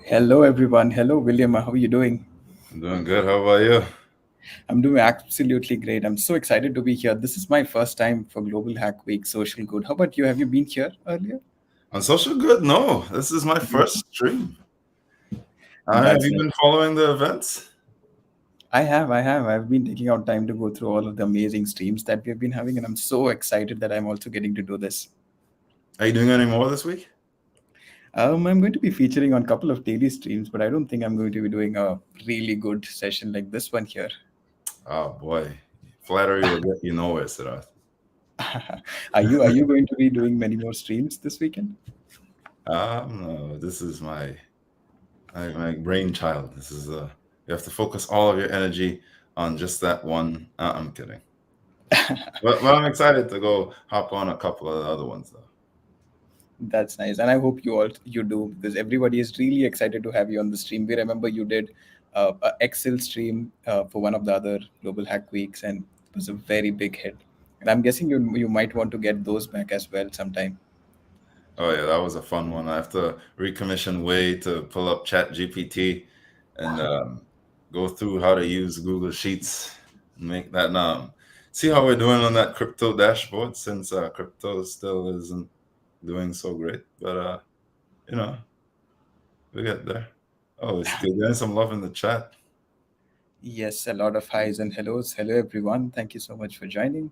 Hello, everyone. Hello, William. How are you doing? I'm doing good. How about you? I'm doing absolutely great. I'm so excited to be here. This is my first time for Global Hack Week Social Good. How about you? Have you been here earlier? On social good? No, this is my first stream. Have That's you nice. been following the events? I have. I've been taking out time to go through all of the amazing streams that we've been having, and I'm so excited that I'm also getting to do this. Are you doing any more this week? I'm going to be featuring on a couple of daily streams, but I don't think I'm going to be doing a really good session like this one here. Oh boy, flattery will get you nowhere, Siddharth. Are you going to be doing many more streams this weekend? No, this is my brainchild. This is you have to focus all of your energy on just that one. I'm kidding, but I'm excited to go hop on a couple of the other ones though. That's nice, and I hope you do because everybody is really excited to have you on the stream. We remember you did a Excel stream for one of the other Global Hack Weeks, and it was a very big hit. And I'm guessing you might want to get those back as well sometime. Oh yeah, that was a fun one. I have to recommission Way to pull up Chat GPT and go through how to use Google Sheets and make that see how we're doing on that crypto dashboard since crypto still isn't doing so great. But you know, we get there. Oh, it's good. Getting some love in the chat. Yes, a lot of highs and hellos. Hello, everyone. Thank you so much for joining.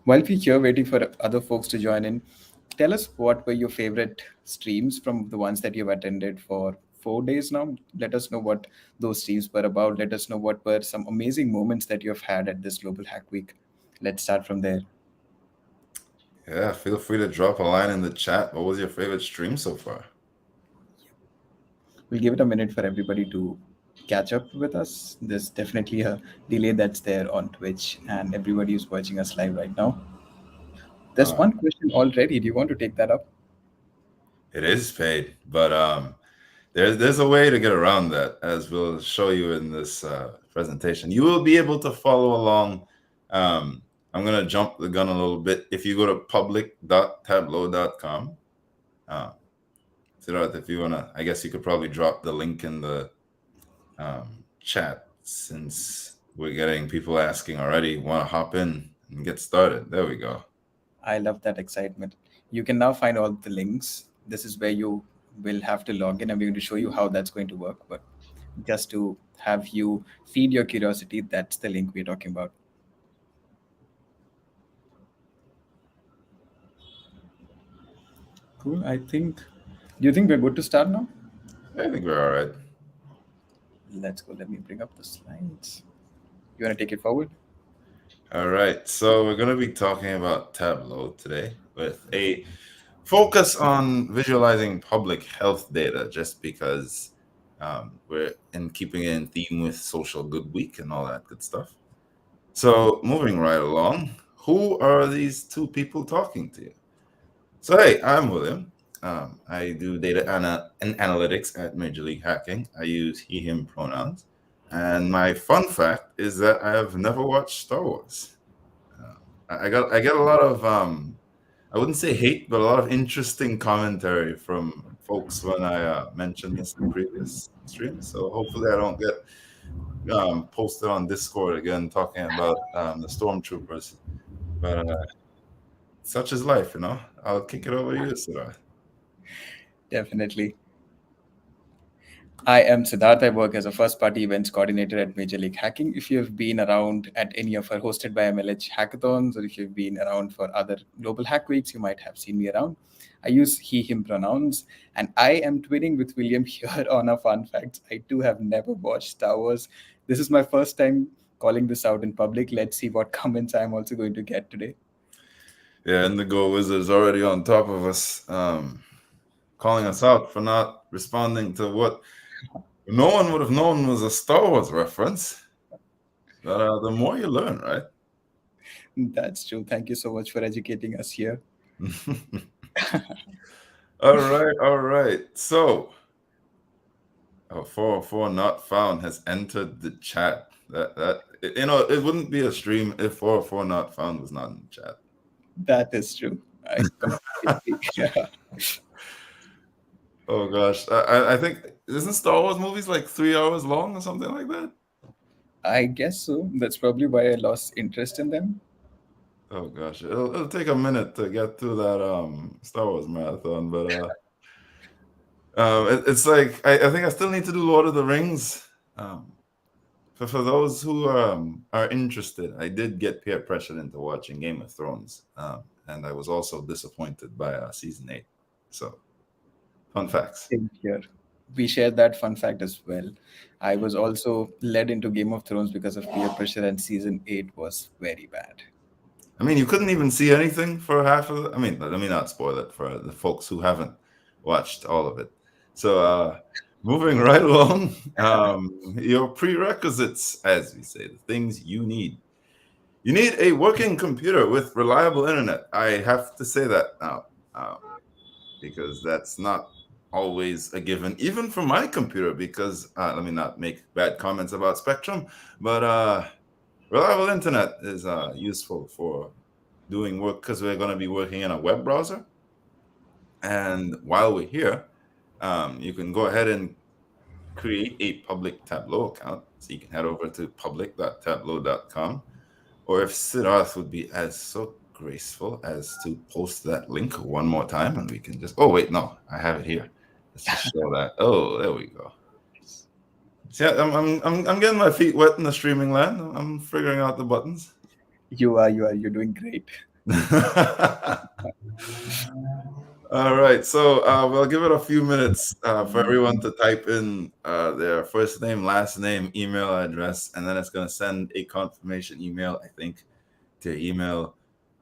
While we're here waiting for other folks to join in, tell us what were your favorite streams from the ones that you've attended for 4 days now. Let us know what those streams were about. Let us know what were some amazing moments that you've had at this Global Hack Week. Let's start from there. Yeah, feel free to drop a line in the chat. What was your favorite stream so far? We'll give it a minute for everybody to catch up with us. There's definitely a delay that's there on Twitch, and everybody is watching us live right now. There's Uh, one question already. Do you want to take that up? it is paid, but there's a way to get around that, as we'll show you in this presentation. You will be able to follow along. I'm going to jump the gun a little bit. If you go to public.tableau.com, uh, Siddharth, if you want to, I guess you could probably drop the link in the chat since we're getting people asking already. Want to hop in and get started? There we go. I love that excitement. You can now find all the links. This is where you will have to log in. I'm going to show you how that's going to work. But just to have you feed your curiosity, that's the link we're talking about. Cool. Do you think we're good to start now? I think we're all right. Let's go. Let me bring up the slides. You want to take it forward? All right. So we're going to be talking about Tableau today with a focus on visualizing public health data, just because we're in keeping in theme with Social Good Week and all that good stuff. So moving right along, who are these two people talking to you? So hey, I'm William. I do data and analytics at Major League Hacking. I use he/him pronouns, and my fun fact is that I have never watched Star Wars. I get a lot of I wouldn't say hate, but a lot of interesting commentary from folks when I mentioned this in previous streams. So hopefully I don't get posted on Discord again talking about the stormtroopers. But such is life, you know. I'll kick it over to you, Siddharth. Definitely. I am Siddharth. I work as a first party events coordinator at Major League Hacking. If you've been around at any of our hosted by MLH hackathons, or if you've been around for other global hack weeks, you might have seen me around. I use he, him pronouns, and I am twinning with William here on a fun fact. I too have never watched Star Wars. This is my first time calling this out in public. Let's see what comments I'm also going to get today. Yeah, Indigo Wizard's already on top of us, calling us out for not responding to what no one would have known was a Star Wars reference. But the more you learn, right? That's true. Thank you so much for educating us here. All right, all right. So, 404 not found has entered the chat. That it wouldn't be a stream if 404 not found was not in the chat. That is true. I completely agree. Oh gosh, I think isn't Star Wars movies like 3 hours long or something like that? I guess so. That's probably why I lost interest in them. Oh gosh, it'll take a minute to get through that Star Wars marathon, but it's like I think I still need to do Lord of the Rings. Um, for those who are interested, I did get peer pressured into watching Game of Thrones, and I was also disappointed by season 8. So fun facts. Same here. We share that fun fact as well. I was also led into Game of Thrones because of peer pressure, and season 8 was very bad. I mean, you couldn't even see anything for half of it. I mean, let me not spoil it for the folks who haven't watched all of it. So, moving right along, your prerequisites, as we say, the things you need. You need a working computer with reliable internet. I have to say that now, because that's not always a given, even for my computer. Because let me not make bad comments about Spectrum, but reliable internet is useful for doing work because we're going to be working in a web browser. And while we're here, you can go ahead and create a public Tableau account. So you can head over to public.tableau.com. Or if Siddharth would be as so graceful as to post that link one more time and we can just, oh, wait, no, I have it here. Let's just show that. Oh, there we go. See, I'm getting my feet wet in the streaming land. I'm figuring out the buttons. You're doing great. All right, so we'll give it a few minutes for everyone to type in their first name, last name, email address, and then it's going to send a confirmation email, I think, to your email,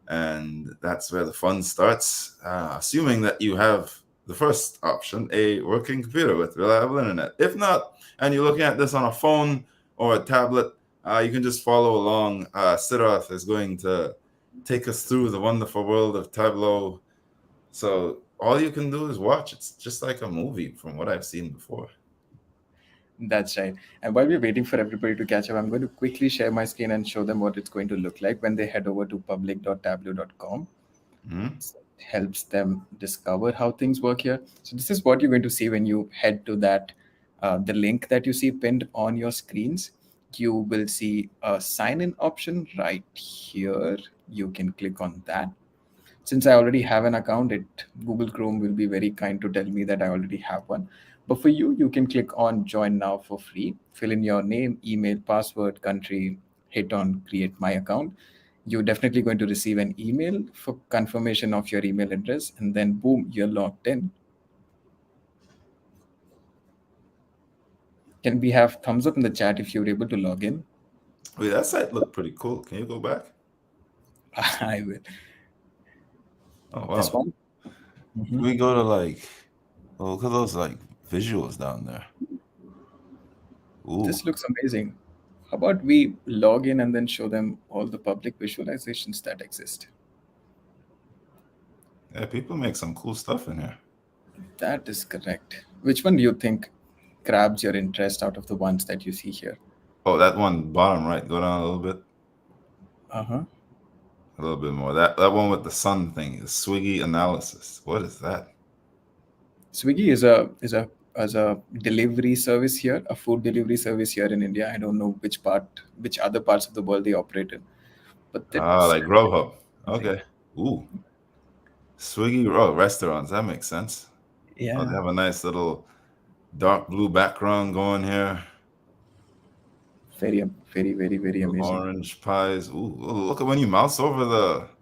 and that's where the fun starts. Assuming that you have the first option, a working computer with reliable internet. If not, and you're looking at this on a phone or a tablet, you can just follow along. Siddharth is going to take us through the wonderful world of Tableau, so all you can do is watch. It's just like a movie from what I've seen before. That's right. And while we're waiting for everybody to catch up, I'm going to quickly share my screen and show them what it's going to look like when they head over to public.tableau.com. Hmm. So it helps them discover how things work here. So this is what you're going to see when you head to that, the link that you see pinned on your screens. You will see a sign in option right here. You can click on that. Since I already have an account, it Google Chrome will be very kind to tell me that I already have one. But for you, you can click on join now for free, fill in your name, email, password, country, hit on create my account. You're definitely going to receive an email for confirmation of your email address, and then boom, you're logged in. Can we have thumbs up in the chat if you're able to log in? Wait, that site looked pretty cool. Can you go back? I will. Oh This wow. one. Mhm. We go to like, oh, look at those like visuals down there. Ooh, This looks amazing. How about we log in and then show them all the public visualizations that exist? yeah, people make some cool stuff in here. That is correct. Which one do you think grabs your interest out of the ones that you see here? Oh, that one bottom right. Go down Uh huh. a little bit more. That one with the sun thing is Swiggy analysis. What is that? Swiggy is a delivery service here, a food delivery service here in India. I don't know which other parts of the world they operate in, but Ah, that's like Grubhub. amazing. Okay. Ooh, Swiggy. Oh, restaurants. That makes sense. Oh, they Yeah, have a nice little dark blue background going here. very, very, very amazing. Orange pies. Ooh, look at when you mouse over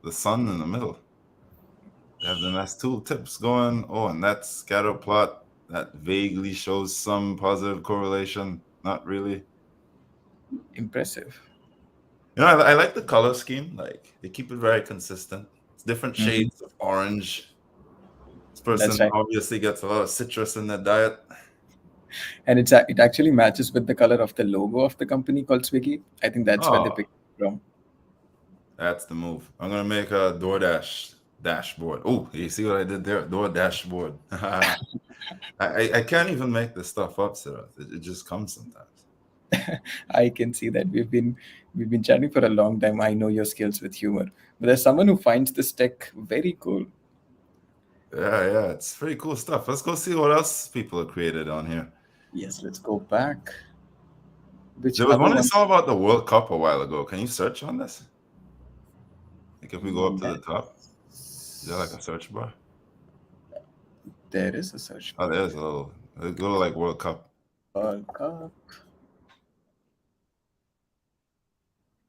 the sun in the middle. They have the nice tool tips going. Oh, and that scatter plot that vaguely shows some positive correlation. Not really. Impressive. I like the color scheme. Like they keep it very consistent. It's different Mhm. shades of orange. This person That's right, obviously gets a lot of citrus in their diet. and it actually matches with the color of the logo of the company called Swiggy. I think that's where they Oh, picked it from. that's the move. I'm gonna make a DoorDash dashboard. Oh, you see what I did there? Door dashboard. I can't even make this stuff up, Sarah. It just comes sometimes. I can see that we've been chatting for a long time. I know your skills with humor, but there's someone who finds this tech very cool. Yeah, it's pretty cool stuff. Let's go see what else people have created on here. Yes, let's go back. Which There was other one I one? saw about the World Cup a while ago. Can you search on this? Like if we go up to the top, is there like a Yes, search bar? there is a search Oh, bar. there's a little like World Cup. World Cup.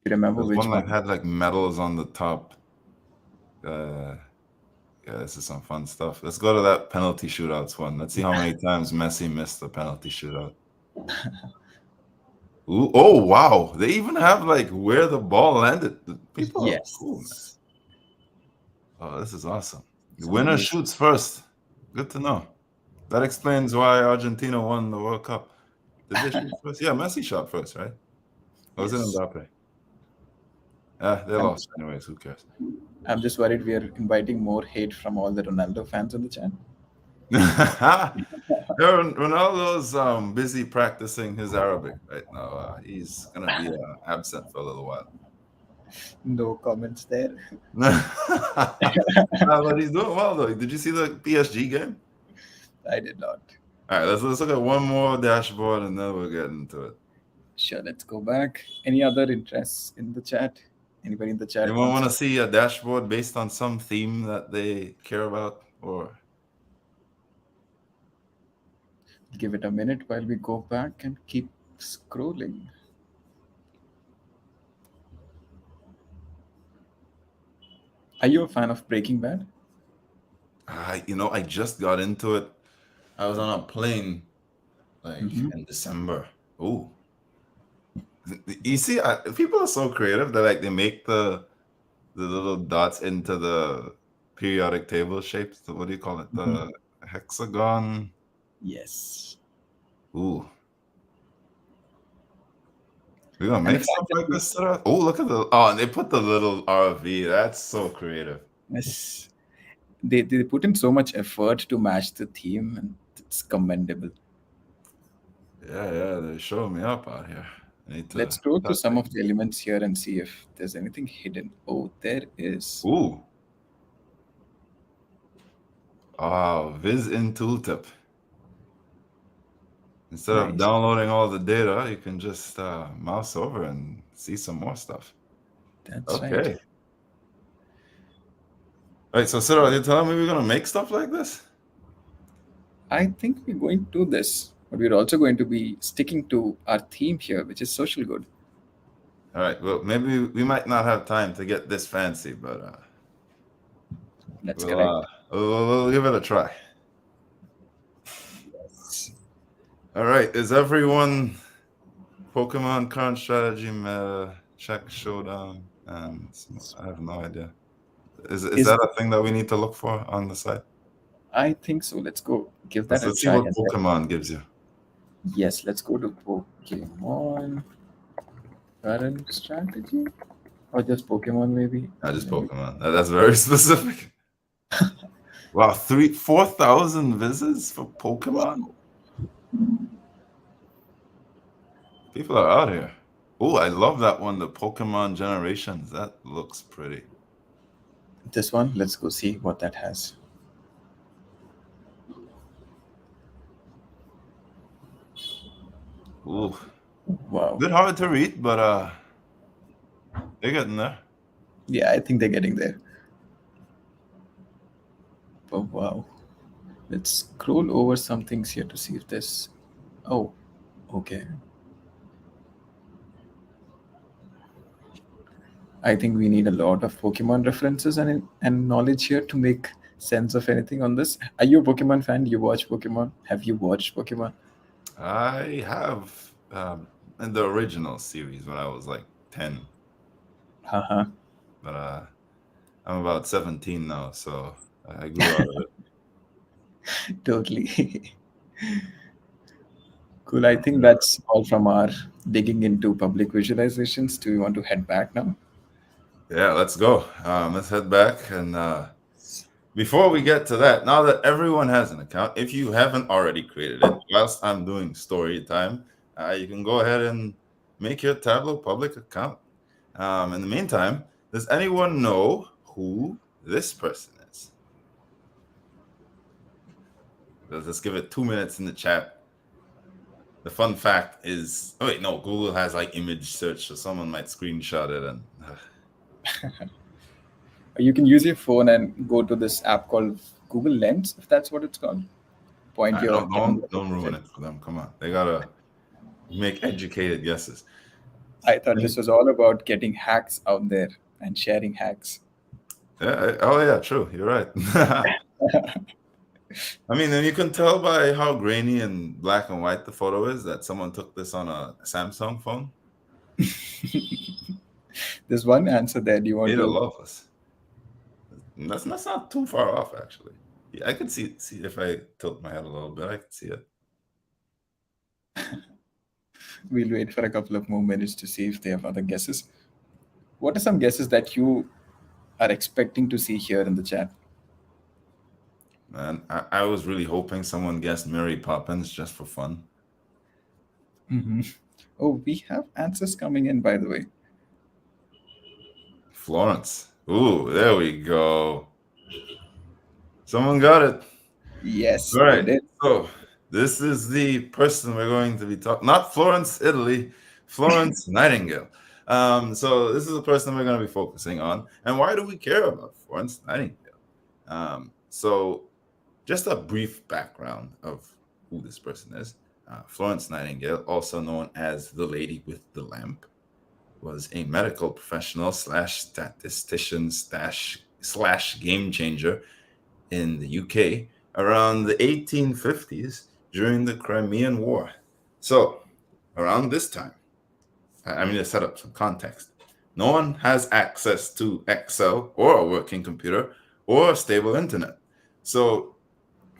You remember There's one which like one? had like medals on the top. Uh, yeah, this is some fun stuff. Let's go to that penalty shootouts one. Let's see how many times Messi missed the penalty shootout. Ooh, oh wow! They even have like where the ball landed. The people are cool, man. Yes, Oh, this is awesome. The it's winner amazing. shoots first. Good to know. That explains why Argentina won the World Cup. Did they shoot first? Yeah, Messi shot first, right? Or was it Yes, Mbappe? Yeah, they I'm lost just, anyways. Who cares? I'm just worried we are inviting more hate from all the Ronaldo fans in the chat. Yeah, Ronaldo's busy practicing his Arabic right now. He's gonna be absent for a little while. No comments there. But he's doing well though. Did you see the PSG game? I did not. All right, let's look at one more dashboard and then we'll get into it. Sure, let's go back. Any other interests in the chat? Anybody in the chat Anyone wants want to to see a dashboard based on some theme that they care about, or give it a minute while we go back and keep scrolling? Are you a fan of Breaking Bad? I just got into it. I was on a plane like Hmm. in December. Oh, you see, people are so creative. They like they make the little dots into the periodic table shapes. What do you call it? Hmm. The hexagon. Yes. Ooh, we're gonna And the make fact stuff that like we, this. Sarah? Oh, look at the and they put the little RV. That's so creative. yes, they put in so much effort to match the theme, and it's commendable. Yeah, they're showing me up out here. I need to Let's scroll through start some of taking. the elements here and see if there's anything hidden. Oh, there is. Ooh, Viz in tooltip. Instead of Nice. downloading all the data, you can just mouse over and see some more stuff. That's right. Okay. Right, so Sarah, you're telling me we're gonna make stuff like this? I think we're going to do this, but we're also going to be sticking to our theme here, which is social good. All right. Well, maybe we might not have time to get this fancy, but That's we'll, correct. we'll give it a try. All right. Is everyone Pokemon current strategy meta check showdown? And I have no idea. Is Is that a thing that we need to look for on the site? I think so. Let's go give that a Let's see try. what And then, Pokemon gives you. yes, let's go to Pokemon current strategy or just Pokemon maybe. Not just Maybe. Pokemon. That's very specific. Wow, 4,000 visits for Pokemon. Wow. People are out here. Oh, I love that one. The Pokemon Generations. That looks pretty. This one, let's go see what that has. Ooh, Wow. bit hard to read, but they're getting there. Yeah, I think they're getting there. But wow. Let's scroll over some things here to see if there's. Oh, okay. I think we need a lot of Pokemon references and knowledge here to make sense of anything on this. Are you a Pokemon fan? Do you watch Pokemon? Have you watched Pokemon? I have in the original series when I was like 10, Haha, but I'm about 17 now, so I grew out of it. totally. Cool. I think And, that's all from our digging into public visualizations. Do you want to head back now? yeah, let's go. Let's head back. And before we get to that, now that everyone has an account, if you haven't already created it, whilst I'm doing story time, you can go ahead and make your Tableau public account. In the meantime, does anyone know who this person is? Let's just give it 2 minutes in the chat. The fun fact is, oh wait, no, Google has like image search, so someone might screenshot it and You can use your phone and go to this app called Google Lens, if that's what it's called. Point I your don't camera don't don't towards ruin it. it for them. Come on, they gotta make educated guesses. I thought this was all about getting hacks out there and sharing hacks. Yeah, oh yeah, true. You're right. I mean, and you can tell by how grainy and black and white the photo is that someone took this on a Samsung phone. There's one answer there. Do you want Ada to? love us. That's not too far off, actually. Yeah, I could see if I tilt my head a little bit, I could see it. We'll wait for a couple of more minutes to see if they have other guesses. What are some guesses that you are expecting to see here in the chat? And I was really hoping someone guessed Mary Poppins just for fun. Hmm. Oh, we have answers coming in, by the way. Florence. Ooh, there we go. Someone got it. Yes, All they right. did. So this is the person we're going to be talking. Not Florence, Italy. Florence Nightingale. So this is the person we're going to be focusing on. And why do we care about Florence Nightingale? So just a brief background of who this person is. Florence Nightingale, also known as the Lady with the Lamp, was a medical professional slash statistician slash game changer in the UK around the 1850s during the Crimean War. So, around this time, I mean, to set up some context, no one has access to Excel or a working computer or a stable internet. So,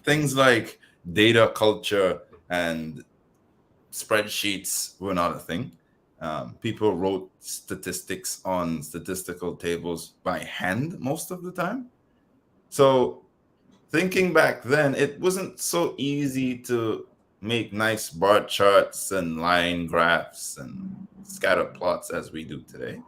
things like data culture and spreadsheets were not a thing. People wrote statistics on statistical tables by hand most of the time. So, thinking back then, it wasn't so easy to make nice bar charts and line graphs and scatter plots as we do today.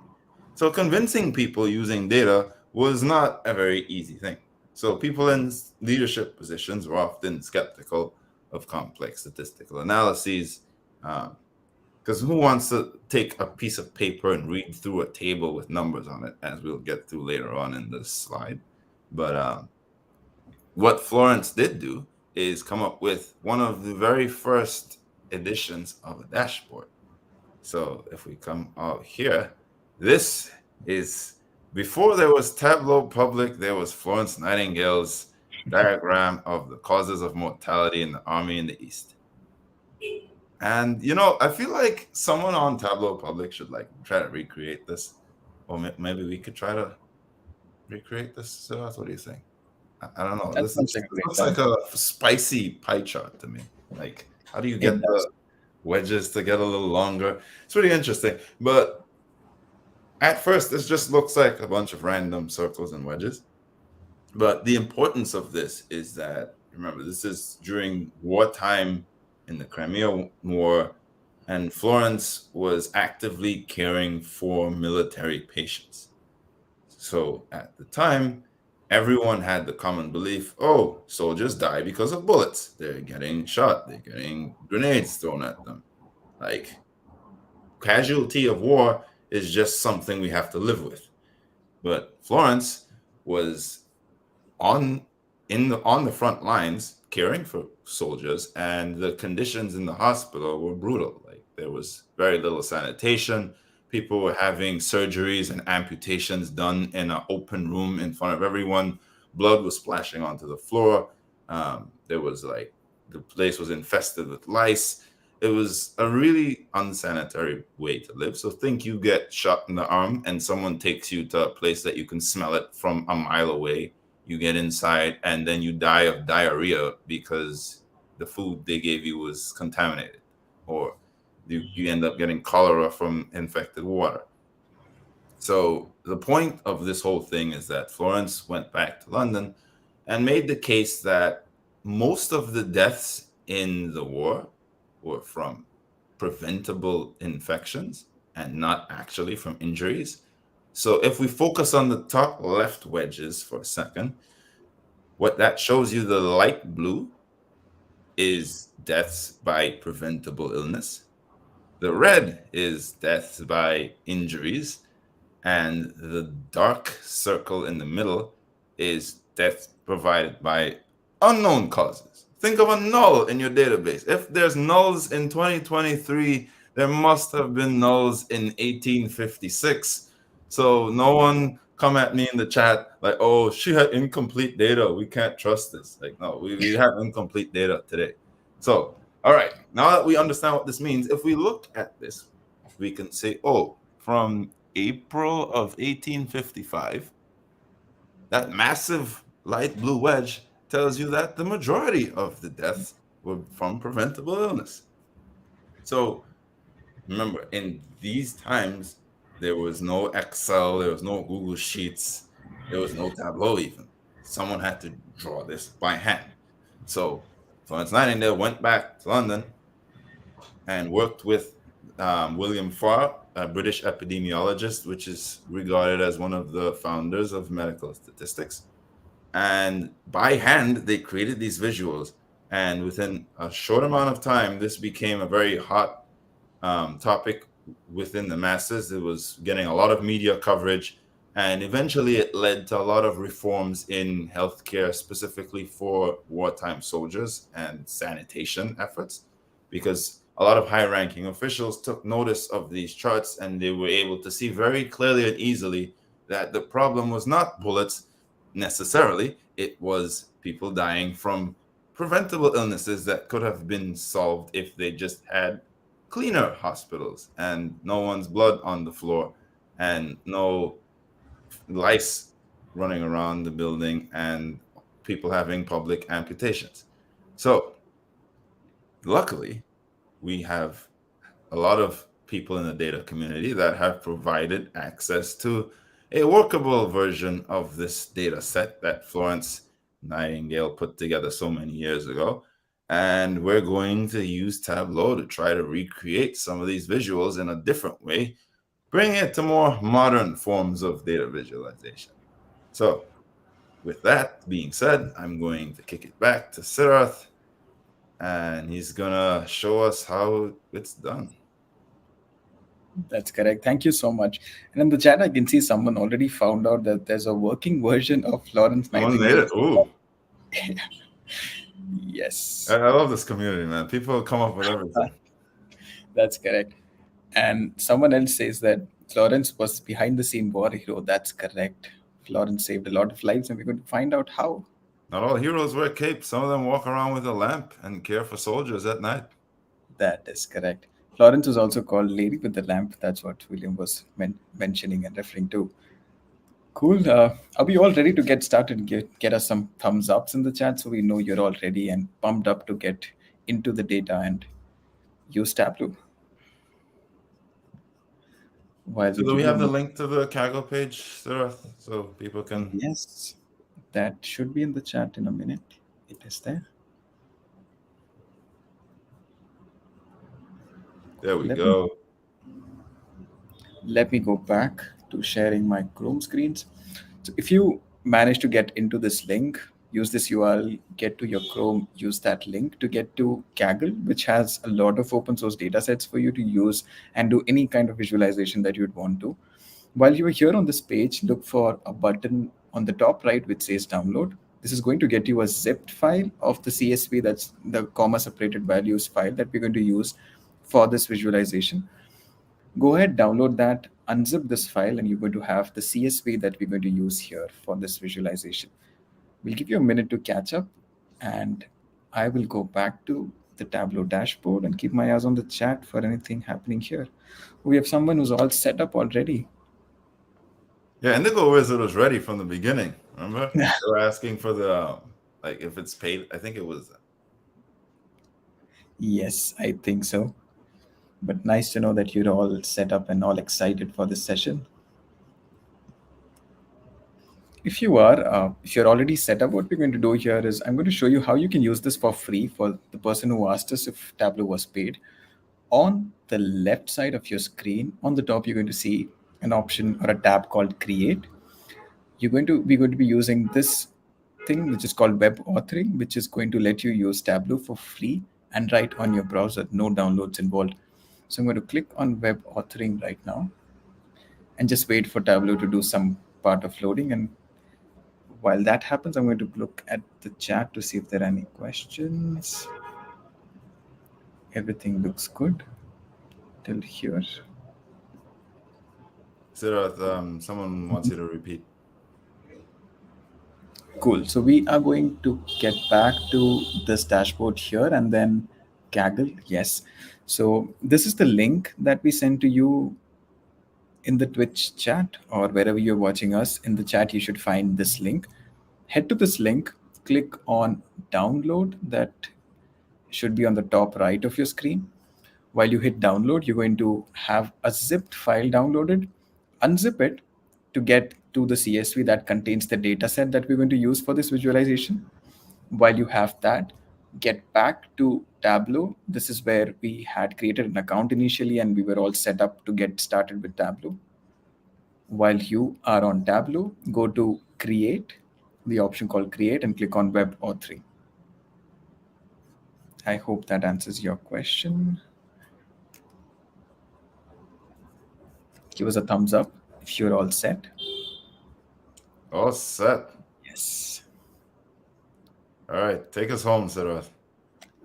So, convincing people using data was not a very easy thing. So, people in leadership positions were often skeptical of complex statistical analyses. Because who wants to take a piece of paper and read through a table with numbers on it, as we'll get through later on in this slide? But what Florence did do is come up with one of the very first editions of a dashboard. So if we come out here, this is before there was Tableau Public, there was Florence Nightingale's diagram of the causes of mortality in the army in the East. And I feel like someone on Tableau Public should like try to recreate this, or maybe we could try to recreate this. So what do you think? I don't know. That This sounds like a great looks like plan. a spicy pie chart to me. Like, how do you It get the does. wedges to get a little longer? It's really interesting. But at first, this just looks like a bunch of random circles and wedges. But the importance of this is that, remember, this is during wartime in the Crimea War, and Florence was actively caring for military patients. So at the time, everyone had the common belief, oh, soldiers die because of bullets. They're getting shot, they're getting grenades thrown at them. Like, casualty of war is just something we have to live with. But Florence was on on the front lines caring for soldiers, and the conditions in the hospital were brutal. Like, there was very little sanitation. People were having surgeries and amputations done in an open room in front of everyone. Blood was splashing onto the floor. There was like, the place was infested with lice. It was a really unsanitary way to live. So think you get shot in the arm and someone takes you to a place that you can smell it from a mile away. You get inside and then you die of diarrhea because the food they gave you was contaminated, or you end up getting cholera from infected water. So the point of this whole thing is that Florence went back to London and made the case that most of the deaths in the war were from preventable infections and not actually from injuries. So if we focus on the top left wedges for a second, what that shows you, the light blue, is deaths by preventable illness. The red is deaths by injuries, and the dark circle in the middle is death provided by unknown causes. Think of a null in your database. If there's nulls in 2023, there must have been nulls in 1856. So no one come at me in the chat like, oh, she had incomplete data. We can't trust this. Like, no, we have incomplete data today. So, all right, now that we understand what this means, if we look at this, we can say, oh, from April of 1855, that massive light blue wedge tells you that the majority of the deaths were from preventable illness. So remember, in these times, there was no Excel, there was no Google Sheets, there was no Tableau even. Someone had to draw this by hand. So Florence Nightingale went back to London and worked with William Farr, a British epidemiologist, which is regarded as one of the founders of medical statistics. And by hand, they created these visuals. And within a short amount of time, this became a very hot topic within the masses. It was getting a lot of media coverage. And eventually, it led to a lot of reforms in healthcare, specifically for wartime soldiers and sanitation efforts, because a lot of high ranking officials took notice of these charts and they were able to see very clearly and easily that the problem was not bullets necessarily, it was people dying from preventable illnesses that could have been solved if they just had cleaner hospitals and no one's blood on the floor and no lice running around the building and people having public amputations. So, luckily, we have a lot of people in the data community that have provided access to a workable version of this data set that Florence Nightingale put together so many years ago. And we're going to use Tableau to try to recreate some of these visuals in a different way, bring it to more modern forms of data visualization. So, with that being said, I'm going to kick it back to Siddharth, and he's gonna show us how it's done. That's correct. Thank you so much. And in the chat, I can see someone already found out that there's a working version of Florence Someone made Nightingale. it. Ooh, Yes, I love this community, man. People come up with everything. that's correct. And someone else says that Florence was behind the scene war hero. That's correct. Florence saved a lot of lives, and we're going to find out how. Not all heroes wear capes. Some of them walk around with a lamp and care for soldiers at night. That is correct. Florence was also called Lady with the Lamp. That's what William was mentioning and referring to. Cool. Are we all ready to get started? Get us some thumbs ups in the chat so we know you're all ready and pumped up to get into the data and use Tableau. While So we do give we you a have the minute. link to the Kaggle page, Siddharth, so people can? Yes, that should be in the chat in a minute. It is there. There we Let me go. let me go back to sharing my Chrome screens. So if you manage to get into this link, use this URL, get to your Chrome, use that link to get to Kaggle, which has a lot of open source data sets for you to use and do any kind of visualization that you'd want to. While you are here on this page, look for a button on the top right which says download. This is going to get you a zipped file of the CSV, that's the comma separated values file that we're going to use for this visualization. Go ahead, download that, unzip this file, and you're going to have the CSV that we're going to use here for this visualization. We'll give you a minute to catch up, and I will go back to the Tableau dashboard and keep my eyes on the chat for anything happening here. We have someone who's all set up already. Yeah, Indigo Wizard was ready from the beginning. Remember, they were asking for the like if it's paid. I think it was. Yes, I think so. But nice to know that you're all set up and all excited for this session. If you're already set up, what we're going to do here is I'm going to show you how you can use this for free for the person who asked us if Tableau was paid. On the left side of your screen, on the top, you're going to see an option or a tab called Create. We're going to be using this thing which is called web authoring, which is going to let you use Tableau for free and write on your browser, no downloads involved. So I'm going to click on web authoring right now and just wait for Tableau to do some part of loading. And while that happens, I'm going to look at the chat to see if there are any questions. Everything looks good till here. Siddharth, someone wants you to repeat. Cool. So we are going to get back to this dashboard here and then Kaggle. Yes. So this is the link that we sent to you in the Twitch chat or wherever you're watching us. In the chat, you should find this link. Head to this link, click on download. That should be on the top right of your screen. While you hit download, you're going to have a zipped file downloaded. Unzip it to get to the CSV that contains the data set that we're going to use for this visualization. While you have that, get back to Tableau. This is where we had created an account initially and we were all set up to get started with Tableau. While you are on Tableau, go to Create, the option called Create, and click on Web Authoring. I hope that answers your question. Give us a thumbs up if you're all set. All set. Yes. All right, take us home, Siddharth.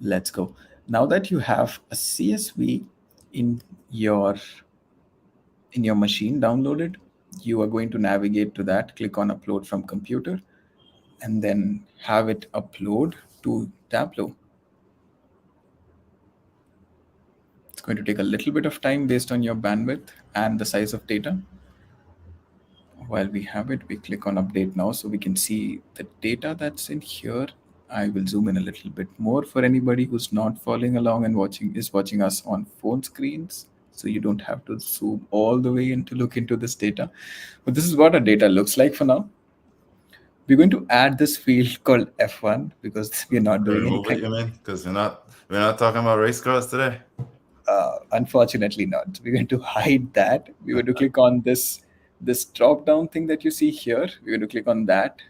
Let's go. Now that you have a CSV in your machine downloaded, you are going to navigate to that, click on upload from computer, and then have it upload to Tableau. It's going to take a little bit of time based on your bandwidth and the size of data. While we have it, we click on update now so we can see the data that's in here. I will zoom in a little bit more for anybody who's not following along and watching us on phone screens. So you don't have to zoom all the way in to look into this data. But this is what our data looks like for now. We're going to add this field called F1 because we're not doing any Remove it, kind. you mean? Because we're not talking about race cars today. Unfortunately not. We're going to hide that. We're going to click on this drop down thing that you see here. We're going to click on that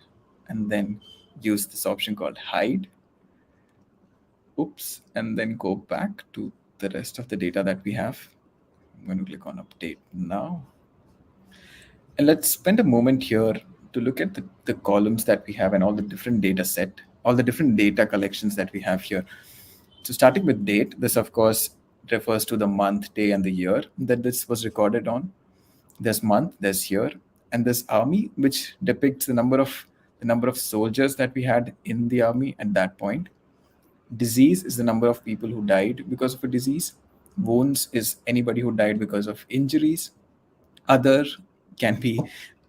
and then use this option called hide. Oops, and then go back to the rest of the data that we have. I'm going to click on update now. And let's spend a moment here to look at the columns that we have and all the different data set, all the different data collections that we have here. So starting with date, this of course refers to the month, day, and the year that this was recorded on. There's month, there's year, and there's army, which depicts the number of soldiers that we had in the army at that point. Disease is the number of people who died because of a disease. Wounds is anybody who died because of injuries. Other can be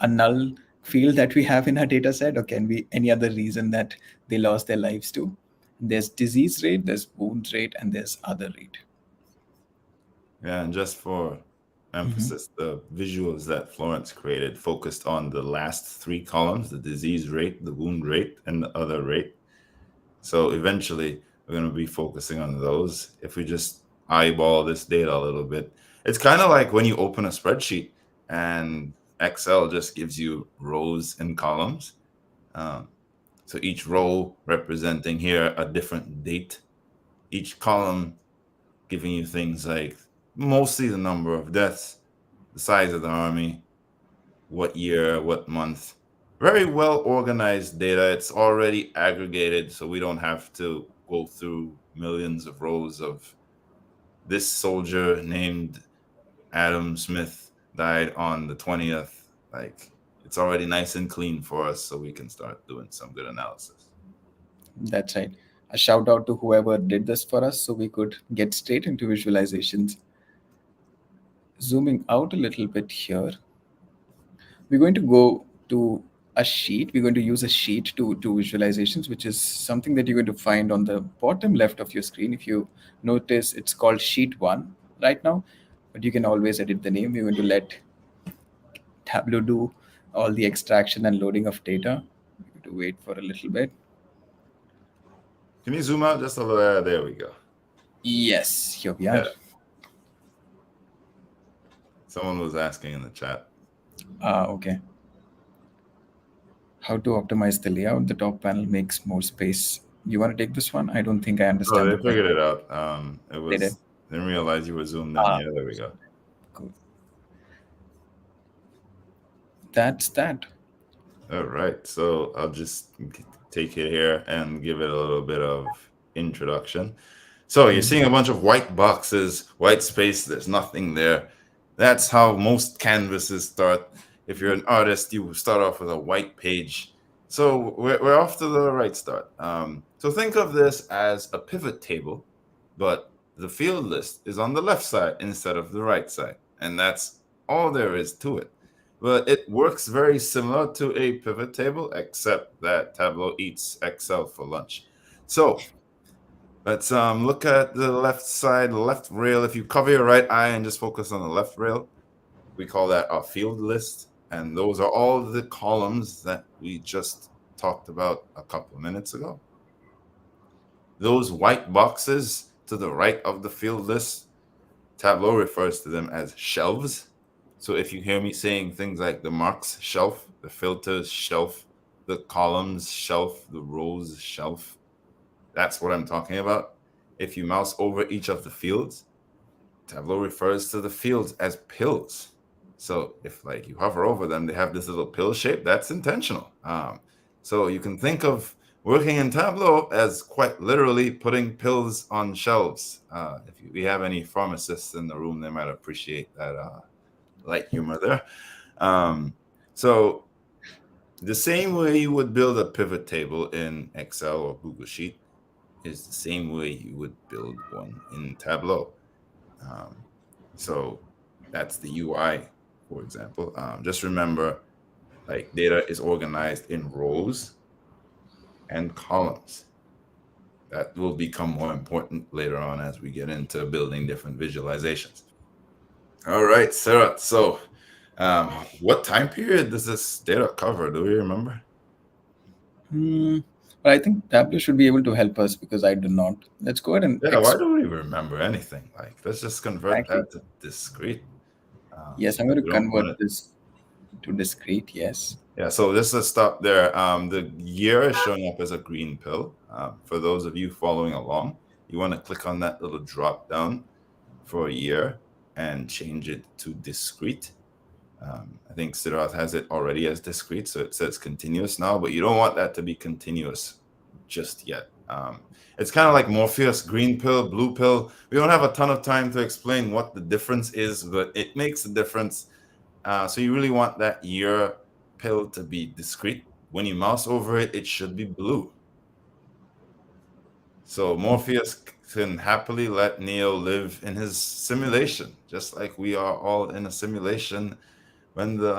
a null field that we have in our data set, or can be any other reason that they lost their lives to. There's disease rate, there's wound rate, and there's other rate. Yeah, and just for Mhm. emphasis, the visuals that Florence created focused on the last three columns: the disease rate, the wound rate, and the other rate. So eventually, we're going to be focusing on those. If we just eyeball this data a little bit, it's kind of like when you open a spreadsheet and Excel just gives you rows and columns. Um, so each row representing here a different date, each column giving you things like mostly the number of deaths, the size of the army, what year, what month. Very well organized data. It's already aggregated, so we don't have to go through millions of rows of this soldier named Adam Smith died on the 20th. Like, it's already nice and clean for us, so we can start doing some good analysis. That's right. A shout out to whoever did this for us so we could get straight into visualizations. Zooming out a little bit here, we're going to go to a sheet. We're going to use a sheet to visualizations, which is something that you're going to find on the bottom left of your screen. If you notice, it's called sheet 1 right now, but you can always edit the name. We're going to let Tableau do all the extraction and loading of data. We're going to wait for a little bit. Can you zoom out just a little? There we go. Yes, here we are. Yeah. Someone was asking in the chat. Okay. How to optimize the layout. The top panel makes more space. You want to take this one? I don't think I Oh, understand they the question. figured it out. It They did. was didn't realize you were zoomed in. Ah, Yeah, there we go. cool. That's that. All right, so I'll just take it here and give it a little bit of introduction. So you're Mhm. seeing a bunch of white boxes, white space, there's nothing there. That's how most canvases start. If you're an artist, you start off with a white page. So we're off to the right start. So think of this as a pivot table, but the field list is on the left side instead of the right side. And that's all there is to it. But it works very similar to a pivot table, except that Tableau eats Excel for lunch. So let's look at the left side, left rail. If you cover your right eye and just focus on the left rail, we call that our field list. And those are all the columns that we just talked about a couple of minutes ago. Those white boxes to the right of the field list, Tableau refers to them as shelves. So if you hear me saying things like the marks shelf, the filters shelf, the columns shelf, the rows shelf, that's what I'm talking about. If you mouse over each of the fields, Tableau refers to the fields as pills. So if like you hover over them, they have this little pill shape. That's intentional. So you can think of working in Tableau as quite literally putting pills on shelves. If we have any pharmacists in the room, they might appreciate that light humor there. Um, so the same way you would build a pivot table in Excel or Google Sheet is the same way you would build one in Tableau. Um, so that's the UI, for example. Just remember, like data is organized in rows and columns. That will become more important later on as we get into building different visualizations. All right, Sarah. So, um, what time period does this data cover? Do we remember? Hmm. But I think Tableau should be able to help us because I do not. Let's go ahead and Yeah, why do we remember anything? Like, let's just convert exactly. that to discrete. Yes, I'm going to We don't convert want it. this to discrete. Yes. Yeah, so just to stop there, the year is showing up as a green pill. For those of you following along, you want to click on that little drop down for a year and change it to discrete. I think Siddharth has it already as discrete, so it says continuous now, but you don't want that to be continuous just yet. It's kind of like Morpheus, green pill, blue pill. We don't have a ton of time to explain what the difference is, but it makes a difference. So you really want that year pill to be discrete. When you mouse over it, it should be blue. So Morpheus can happily let Neo live in his simulation, just like we are all in a simulation when the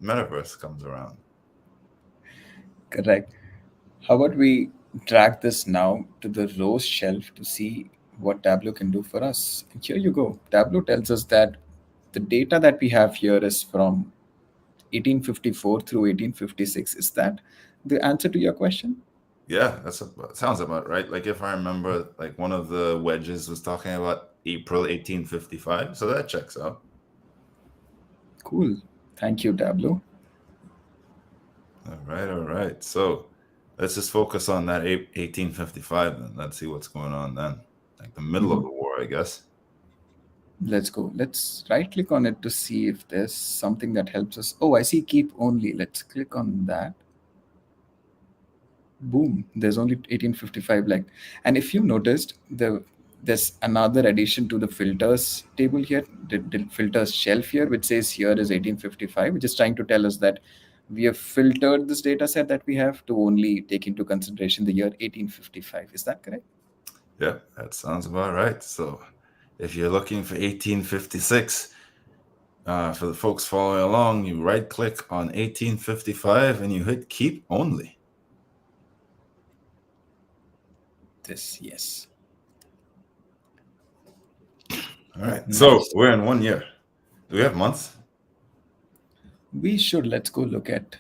metaverse comes around. Correct. How about we drag this now to the rows shelf to see what Tableau can do for us? And here you go. Tableau tells us that the data that we have here is from 1854 through 1856. Is that the answer to your question? Yeah, sounds about right. Like if I remember, like one of the wedges was talking about April 1855, so that checks out. Cool. Thank you, Tableau. All right, all right. So let's just focus on that 1855 then. Let's see what's going on then. Like the middle of Mhm. the war, I guess. Let's go. Let's right click on it to see if there's something that helps us. Oh, I see keep only. Let's click on that. Boom, there's only 1855 like. And if you noticed, there's another addition to the filters table here, the filters shelf here, which says here is 1855, which is trying to tell us that we have filtered this data set that we have to only take into consideration the year 1855. Is that correct? Yeah, that sounds about right. So if you're looking for 1856, for the folks following along, you right click on 1855 and you hit keep only. This, yes. All right. So Nice. we're in 1 year. Do we have months? We should, let's go look at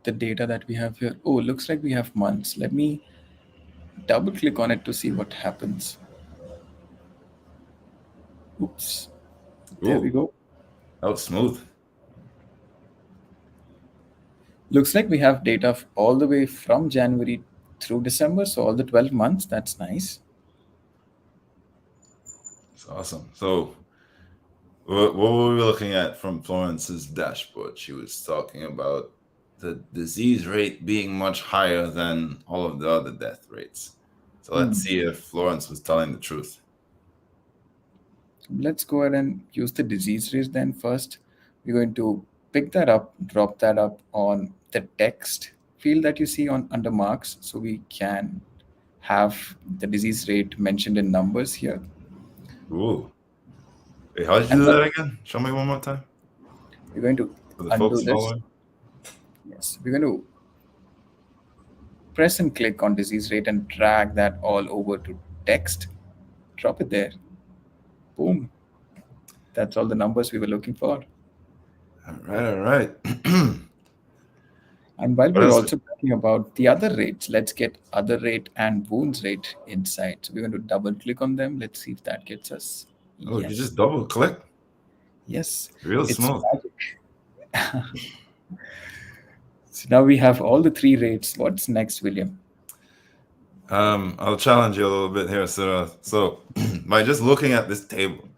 the data that we have here. Oh, looks like we have months. Let me double click on it to see what happens. Oops, there we Ooh, go. that was smooth. Looks like we have data all the way from January through December, so all the 12 months. That's nice. It's awesome. So, what were we looking at from Florence's dashboard? She was talking about the disease rate being much higher than all of the other death rates. So let's Hmm. see if Florence was telling the truth. Let's go ahead and use the disease rates then first. We're going to pick that up, drop that up on the text field that you see on under marks, so we can have the disease rate mentioned in numbers here. Ooh. Wait, how did you And do what that again? Show me one more time we're going to for the undo folks this. following. Yes, we're going to press and click on disease rate and drag that all over to text. Drop it there. Boom. That's all the numbers we were looking for. All right, all right. And while What we're else? also talking about the other rates, let's get other rate and wounds rate inside. So we're going to double click on them. Let's see if that gets us. Oh, you Yes. just double click. Yes. Real It's smooth. magic. So now we have all the three rates. What's next, William? I'll challenge you a little bit here, Sarah. So, by just looking at this table,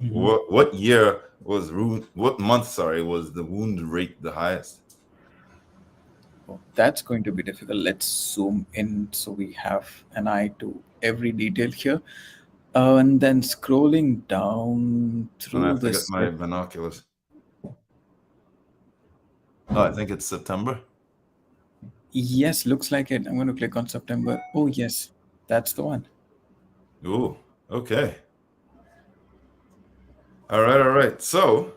Mhm. what year was what month, sorry, was the wound rate the highest? Oh, that's going to be difficult. Let's zoom in so we have an eye to every detail here. And then scrolling down And I through have to get this. my binoculars. Oh, I think it's September. Yes, looks like it. I'm going to click on September. Oh, yes, that's the one. Ooh, okay. All right, all right. So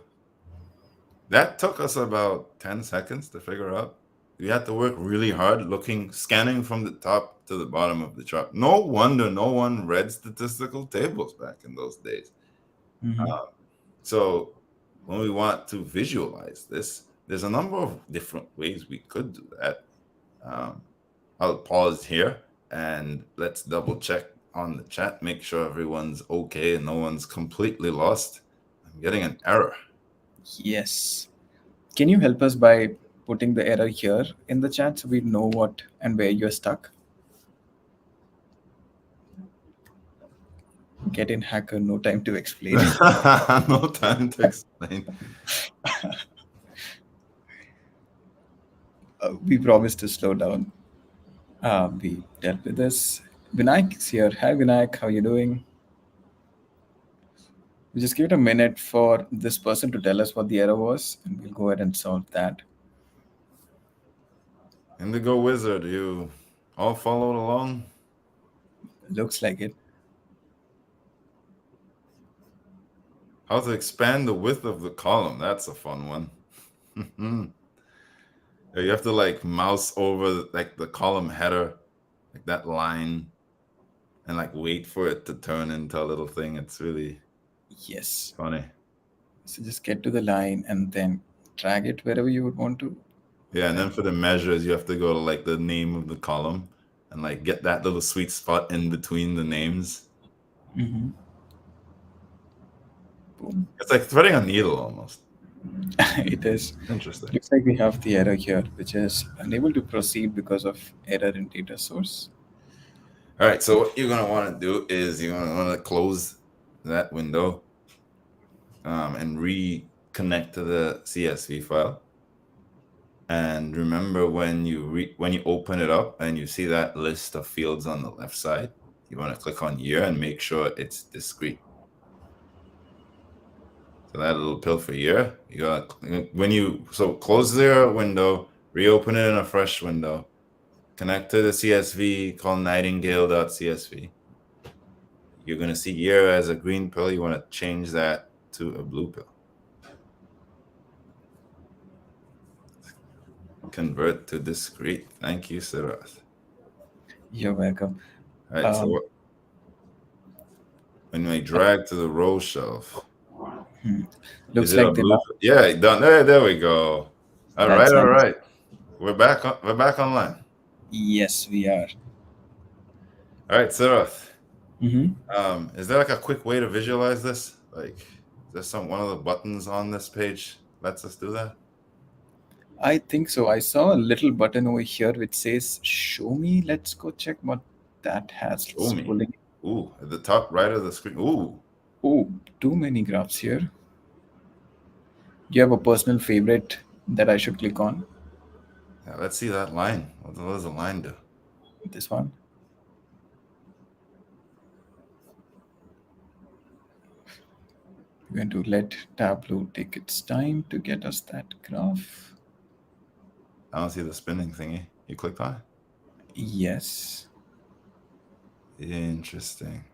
that took us about 10 seconds to figure out. We had to work really hard looking, scanning from the top to the bottom of the chart. No wonder no one read statistical tables back in those days. Mhm. Uh, so when we want to visualize this, there's a number of different ways we could do that. Um, I'll pause here and let's double check on the chat, make sure everyone's okay and no one's completely lost. I'm getting an error. Yes. Can you help us by putting the error here in the chat so we know what and where you're stuck? Get in, hacker, no time to explain. No time to explain. We promised to slow down. We dealt with this. Vinayak is here. Hi, Vinayak. How you doing? We just give it a minute for this person to tell us what the error was, and we'll go ahead and solve that. Indigo Wizard, you all followed along? Looks like it. How to expand the width of the column. That's a fun one. Yeah, you have to like mouse over like the column header, like that line, and like wait for it to turn into a little thing. It's really Yes. funny. So just get to the line and then drag it wherever you would want to. Yeah, and Then, then for the measures, you have to go to like the name of the column and like get that little sweet spot in between the names. mhm. Boom. It's like threading a needle almost. It is. Interesting. Looks like we have the error here, which is unable to proceed because of error in data source. All right, so what you're gonna want to do is you're gonna want to close that window and reconnect to the CSV file. And remember when you open it up and you see that list of fields on the left side, you want to click on year and make sure it's discrete. So that little pill for year, you got when you close the window, reopen it in a fresh window, connect to the CSV called nightingale.csv. You're gonna see year as a green pill. You want to change that to a blue pill. Convert to discrete. Thank you, Sirath. You're welcome. All right, so Um, when I drag to the row shelf, hmm. is Looks it a like they blue? now. Yeah, done. There we go. All right, That's all nice. right. We're back. We're back online. Yes, we are. All right, Sirath. Hmm. Is there like a quick way to visualize this? Like, is there one of the buttons on this page lets us do that? I think so. I saw a little button over here which says "Show me." Let's go check what that has. Show It's me. pulling. Ooh, at the top right of the screen. Ooh, Oh, too many graphs here. Do you have a personal favorite that I should click on? yeah, let's see that line. What does the line do? This one. We're going to let Tableau take its time to get us that graph. I don't see the spinning thingy. You clicked on Yes. it? Interesting.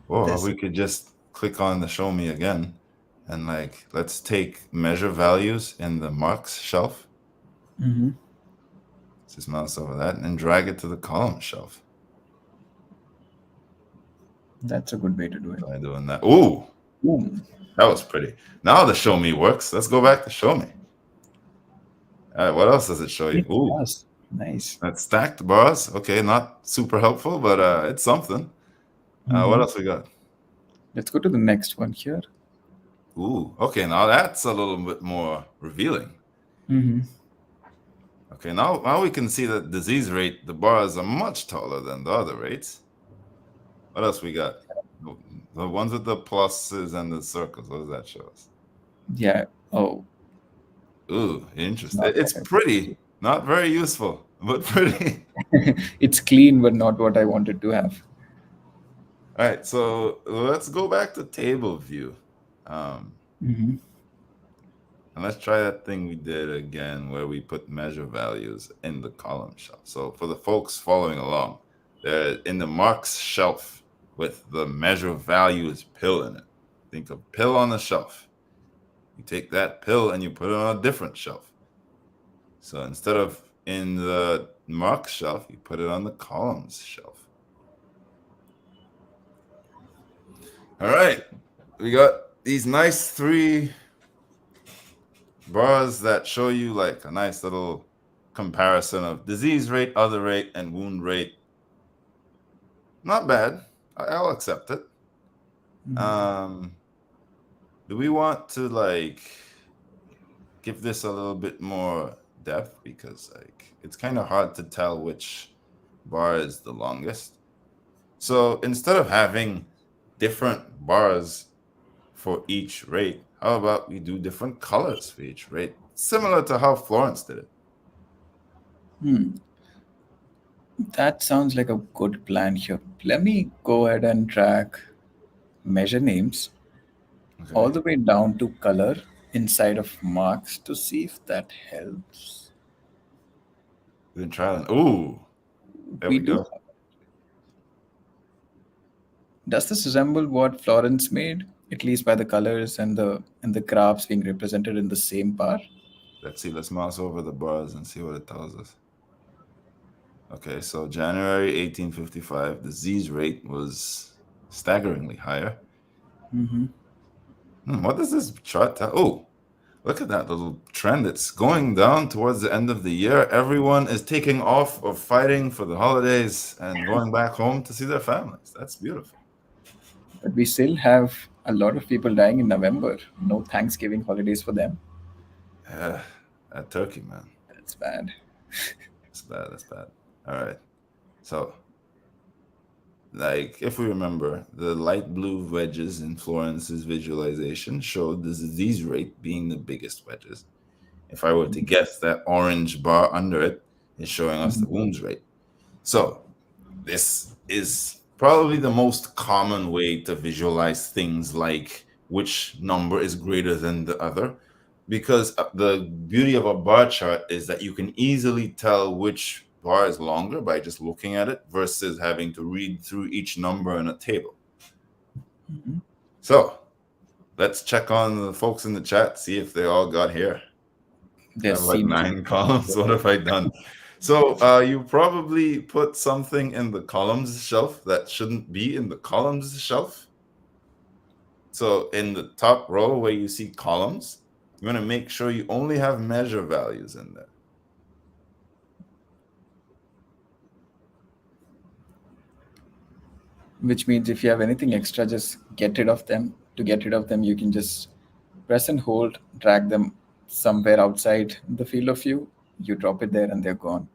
Or This. we could just click on the show me again and like let's take measure values in the marks shelf. Mhm. Just mouse over that and drag it to the column shelf. That's a good way to do it. Try doing that. Ooh, Boom. that was pretty. Now the show me works. Let's go back to show me. All right, what else does it show you? It Ooh, does. Nice. that's stacked bars. Okay, not super helpful, but it's something. What Hmm. else we got? Let's go to the next one here. Ooh, okay, now that's a little bit more revealing. Hmm. Okay, now we can see that disease rate, the bars are much taller than the other rates. What else we got? The the ones with the pluses and the circles. What does that show us? Yeah. Oh, Ooh, it's interesting. not what It's I pretty, not very useful, but pretty. wanted. It's clean, but not what I wanted to have. All right, so let's go back to table view. Um, Hmm. and let's try that thing we did again where we put measure values in the column shelf. So for the folks following along, they're in the marks shelf with the measure values pill in it. Think of pill on the shelf. You take that pill and you put it on a different shelf. So instead of in the marks shelf, you put it on the columns shelf. All right. We got these nice three bars that show you like a nice little comparison of disease rate, other rate, and wound rate. Not bad. I'll accept it. Hmm. Um, do we want to like give this a little bit more depth because like it's kind of hard to tell which bar is the longest. So instead of having different bars for each rate, how about we do different colors for each rate, similar to how Florence did it? Hmm. That sounds like a good plan here. Let me go ahead and drag measure names all Okay, the way down to color inside of marks to see if that helps. we can try that. Ooh, there We we do. go. Does this resemble what Florence made, at least by the colors and the graphs being represented in the same bar? Let's see. Let's mouse over the bars and see what it tells us. Okay, so January 1855, the disease rate was staggeringly higher. Hmm. What does this chart tell? Oh, look at that little trend. It's going down towards the end of the year. Everyone is taking off of fighting for the holidays and going back home to see their families. That's beautiful. But we still have a lot of people dying in November. No Thanksgiving holidays for them. Yeah, that turkey, man. That's bad. That's bad. That's bad. All right. So, like, if we remember, the light blue wedges in Florence's visualization showed the disease rate being the biggest wedges. If I were to guess, that orange bar under it is showing us the Mhm. wounds rate. So, this is probably the most common way to visualize things like which number is greater than the other. Because the beauty of a bar chart is that you can easily tell which bar is longer by just looking at it versus having to read through each number in a table. Mhm. So let's check on the folks in the chat, see if they all got here. I There have like seems to be. 9 columns. What have I done? So you probably put something in the columns shelf that shouldn't be in the columns shelf. So in the top row where you see columns, you want to make sure you only have measure values in there. Which means if you have anything extra, just get rid of them. To get rid of them, you can just press and hold, drag them somewhere outside the field of view. You drop it there and they're gone.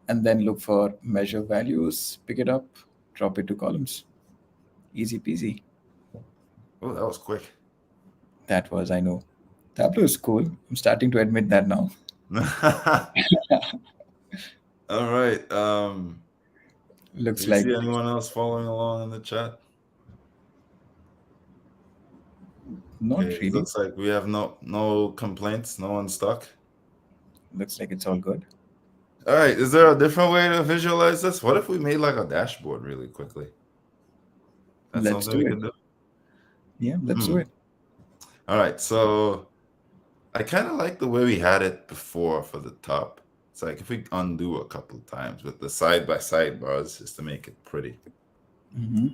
And then look for measure values, pick it up, drop it to columns. Easy peasy. Oh, that was quick. That was, I know. Tableau is cool. I'm starting to admit that now. All right. Do Looks you like see anyone else following along in the chat? not Okay, it really. looks like we have no complaints, no one stuck. Looks like it's all good. All right, is there a different way to visualize this? What if we made like a dashboard really quickly? That's Let's something we do it. can do. Yeah, let's do Hmm. it. All right, so I kind of like the way we had it before for the top. It's like if we undo a couple times with the side by side bars just to make it pretty. hmm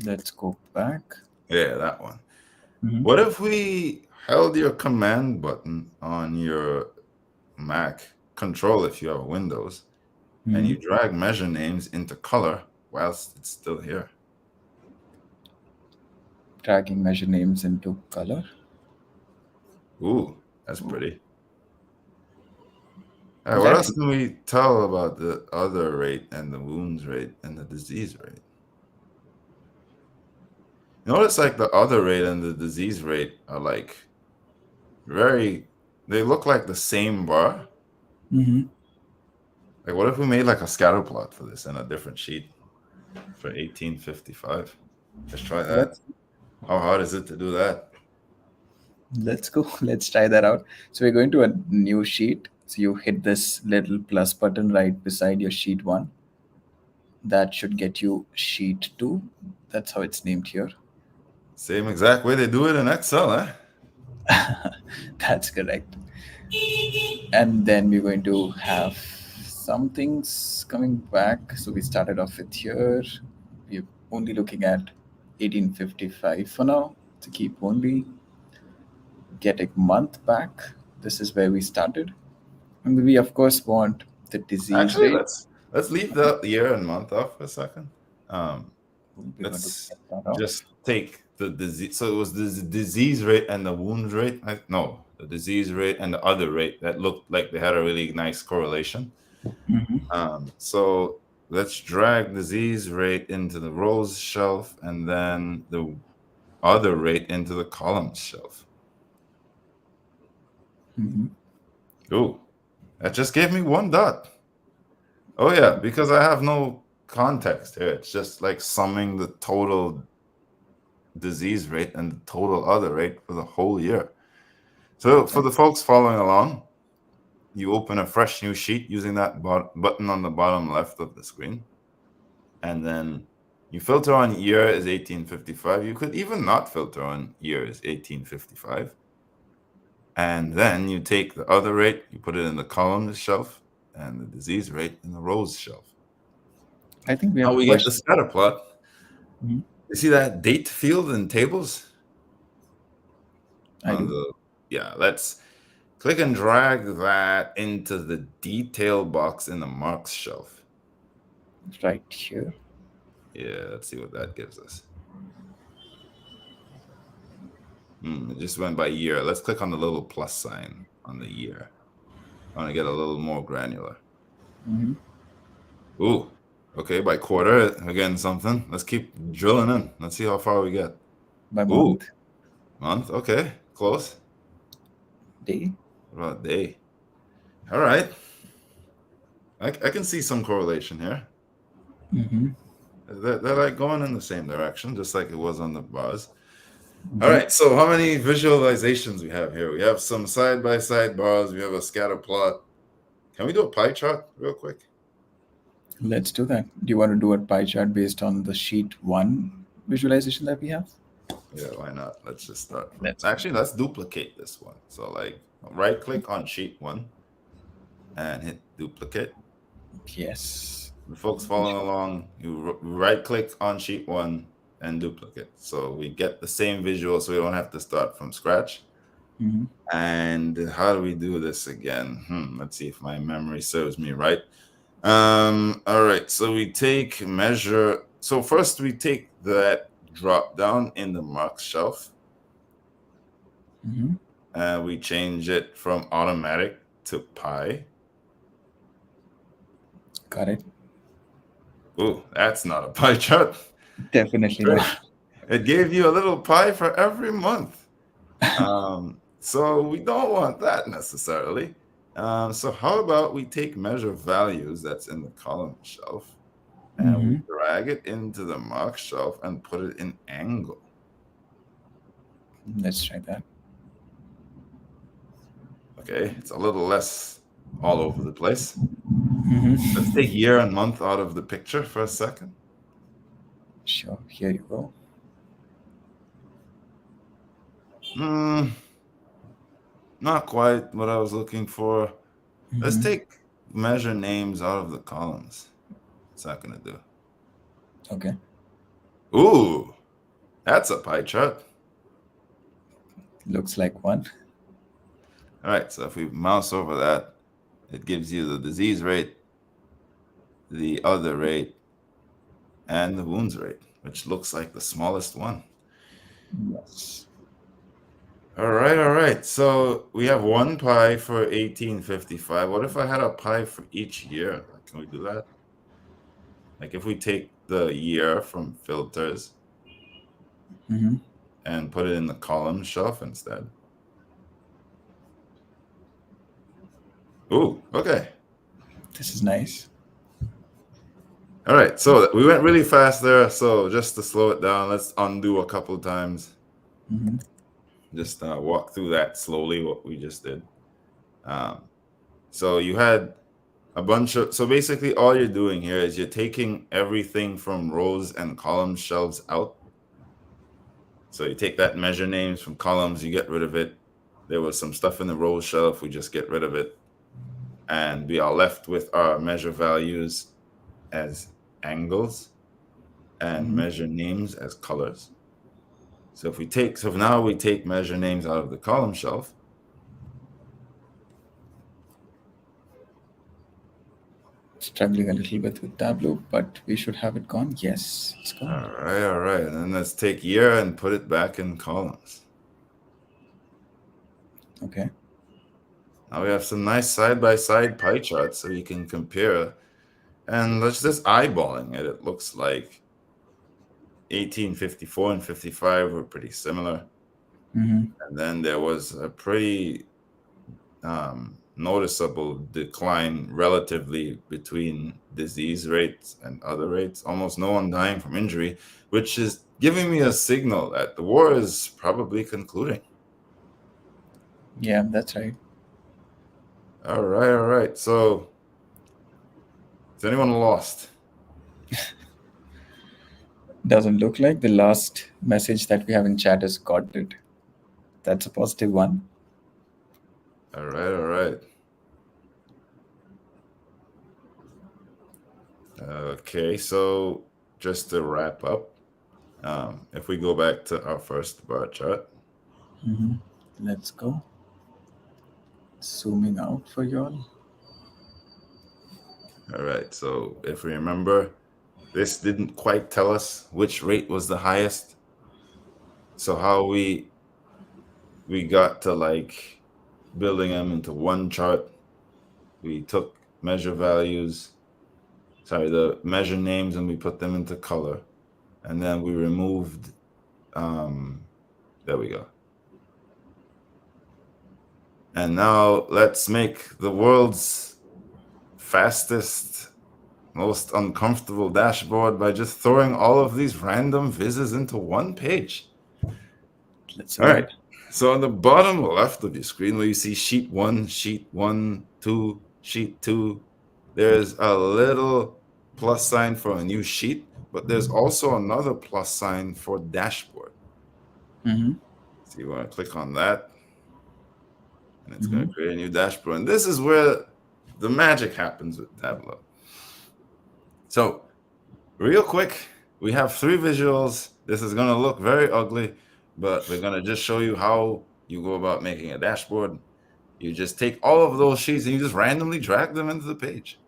Let's go back. Yeah, that one. hmm What if we held your command button on your Mac, control if you have Windows, and hmm you drag measure names into color whilst it's still here? Dragging measure names into color. Ooh, that's Ooh, pretty. All right, what that's else can we tell about the other rate and the wounds rate and the disease rate? Notice like the other rate and the disease rate are like very, they look like the same bar. hmm Like, what if we made like a scatter plot for this in a different sheet for 1855? Let's try that. let's How hard is it to do that? let's go. Let's try that out. So we're going to a new sheet. So you hit this little plus button right beside your sheet one. That should get you sheet two. That's how it's named here. Same exact way they do it in Excel, eh? That's correct. And then we're going to have some things coming back. So we started off with here. We're only looking at 1855 for now to keep only getting month back. This is where we started. And we of course want the disease Actually, rate. let's leave the year and month off for a second. Um, We're going to let's get that off. just take the disease. So it was the disease rate and the wound rate. No, the disease rate and the other rate that looked like they had a really nice correlation. Mhm. So let's drag disease rate into the rows shelf and then the other rate into the columns shelf. Mhm. Ooh, that just gave me one dot. Oh yeah, because I have no context here. It's just like summing the total disease rate and the total other rate for the whole year. So for the folks following along, you open a fresh new sheet using that button on the bottom left of the screen. And then you filter on year is 1855. You could even not filter on year is 1855. And then you take the other rate, you put it in the columns shelf, and the disease rate in the rows shelf. I think we Now have we get the pushed. scatter plot. Mhm. You see that date field in tables? I On do. the Yeah, let's click and drag that into the detail box in the marks shelf. Right here. Yeah, let's see what that gives us. It just went by year. Let's click on the little plus sign on the year. I want to get a little more granular. Mhm. Ooh, okay, by quarter, again, something. Let's keep drilling in. Let's see how far we get. By Ooh, month, month. Okay, close. day. What about day? All right. I can see some correlation here. Mm-hmm. They're like going in the same direction, just like it was on the bars. All Mm-hmm. right, so how many visualizations we have here? We have some side-by-side bars. We have a scatter plot. Can we do a pie chart real quick? Let's do that. Do you want to do a pie chart based on the sheet one visualization that we have? Yeah, why not? Let's just start from. Let's. Actually, let's duplicate this one. So, like, right-click on sheet one and hit duplicate. Yes. The folks following along, you right-click on sheet one and duplicate. So we get the same visual, so we don't have to start from scratch. Mm-hmm. And how do we do this again? Let's see if my memory serves me right. All right, so we take measure. So first we take that drop down in the marks shelf. Mm-hmm. and we change it from automatic to pi. Got it. Ooh, that's not a pie chart. Definitely not. It gave you a little pie for every month. So we don't want that necessarily. So how about we take measure values that's in the column shelf and we Hmm. drag it into the mark shelf and put it in angle. Let's try that. Okay, it's a little less all over the place. Let's Hmm. take year and month out of the picture for a second. Sure. Here you go. Hmm, not quite what I was looking for. Let's Hmm. take measure names out of the columns. What's that gonna do? Okay. Ooh, that's a pie chart. Looks like one. All right, so if we mouse over that, it gives you the disease rate, the other rate, and the wounds rate, which looks like the smallest one. Yes. All right, all right. So we have one pie for 1855. What if I had a pie for each year? Like, can we do that? Like if we take the year from filters Hmm. and put it in the column shelf instead. Ooh, okay. This is nice. All right, so we went really fast there. So just to slow it down, let's undo a couple times. Hmm. Just walk through that slowly, what we just did. Um, so you had a bunch of, so basically all you're doing here is you're taking everything from rows and column shelves out. So you take that measure names from columns, you get rid of it. There was some stuff in the rows shelf, we just get rid of it. And we are left with our measure values as angles and Hmm. measure names as colors. So if we take, so now we take measure names out of the column shelf. Struggling a little bit with Tableau, but we should have it gone. Yes, it's gone. All right. And then let's take year and put it back in columns. Okay. Now we have some nice side by side pie charts so you can compare. And let's just eyeballing it. It looks like 1854 and 55 were pretty similar. Hmm. And then there was a pretty noticeable decline relatively between disease rates and other rates. Almost no one dying from injury, which is giving me a signal that the war is probably concluding. Yeah, that's right. All right, all right. So, is anyone lost? Doesn't look like the last message that we have in chat has got it. That's a positive one. All right, all right. Okay, so just to wrap up, if we go back to our first bar chart, Hmm. Let's go. Zooming out for y'all. all right, so if we remember, this didn't quite tell us which rate was the highest. So how we got to like building them into one chart, we took measure values, sorry, the measure names, and we put them into color, and then we removed. Um, there we go. And now let's make the world's fastest, most uncomfortable dashboard by just throwing all of these random vizzes into one page. Let's All do right. it. So on the bottom left of your screen, where you see sheet one, two, sheet two, there's a little plus sign for a new sheet, but there's also another plus sign for dashboard. Hmm. So you want to click on that, and it's going Hmm. to create a new dashboard. And this is where the magic happens with Tableau. So, real quick, we have three visuals. This is going to look very ugly, but we're going to just show you how you go about making a dashboard. You just take all of those sheets and you just randomly drag them into the page.